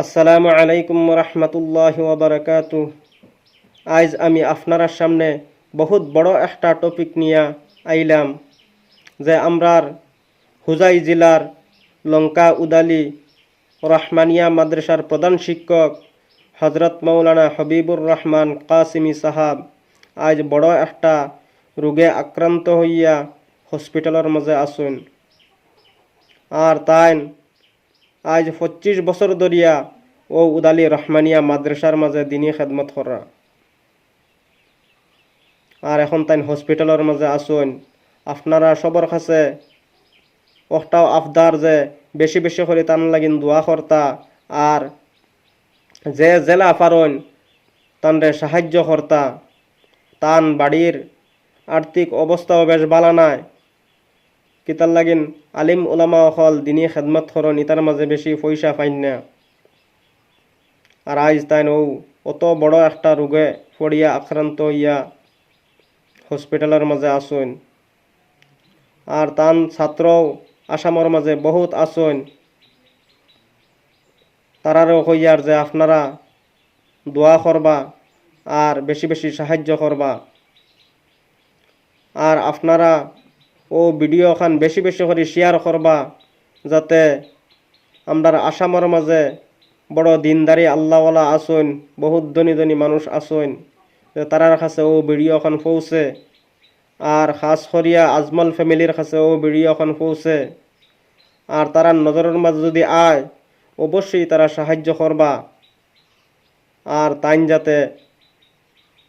আসসালামু আলাইকুম রহমতুল্লাহি ওয়া বারাকাতুহু। আজ আমি আপনার সামনে বহুত বড় একটা টপিক নিয়ে আইলাম যে আমরার হুজাই জেলার লঙ্কা উদালি রহমানিয়া মাদ্রাসার প্রধান শিক্ষক হজরত মৌলানা হবিবুর রহমান কাসিমি সাহাব আজ বড় একটা রোগে আক্রান্ত হইয়া হসপিটালের মাঝে আসুন। আর তাই আজ 25 বছর ধরিয়া ও উদালি রহমানিয়া মাদ্রাসার মাঝে দিনী খেদমত করা। আর এখন তাই হসপিটালের মাঝে আসুন। আপনারা সবার কাছে ওটাও আফদার যে বেশি বেশি করে তান লাগিন দোয়া কর্তা আর যে জেলা পারন তানরে সাহায্য কর্তা। তান বাড়ির আর্থিক অবস্থাও বেশ ভালো নাই, কিতার লাগিন আলিম উলামা অকল দিনী খেদমত করন ইতার মাঝে বেশি পয়সা পাইন না। আর আজ তাই অত বড় একটা রোগে পড়িয়া আক্রান্ত হইয়া হসপিটালের মাঝে আসুন। আর তান ছাত্রও আসামর মাঝে বহুত আসুন। তারারও কইয়ার যে আপনারা দোয়া করবা আর বেশি বেশি সাহায্য করবা। আর আপনারা ও ভিডিও খান বেশি বেশি করে শেয়ার করবা যাতে আমরার আসামর মাঝে বড় দিনদারি আল্লাহওয়ালা আসুন, বহুত ধনী ধনী মানুষ আসুন, যে তারার কাছে ও ভিডিও খান পৌঁছে। আর খাস করিয়া আজমল ফ্যামিলির কাছে ও ভিডিও খান পৌঁছে। আর তারা নজরের মাঝে যদি আয় অবশ্যই তারা সাহায্য করবা। আর তাইন যাতে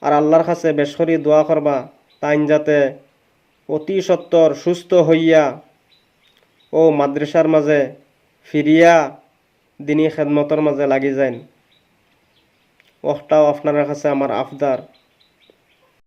আর আল্লাহর কাছে বেশ করে দোয়া করবা তাইন যাতে অতি সত্বর সুস্থ হইয়া ও মাদ্রাসার মাঝে ফিরিয়া দিনী খেদমতের মাঝে লাগি যান। ওটাও আপনার কাছে আমার আফদার।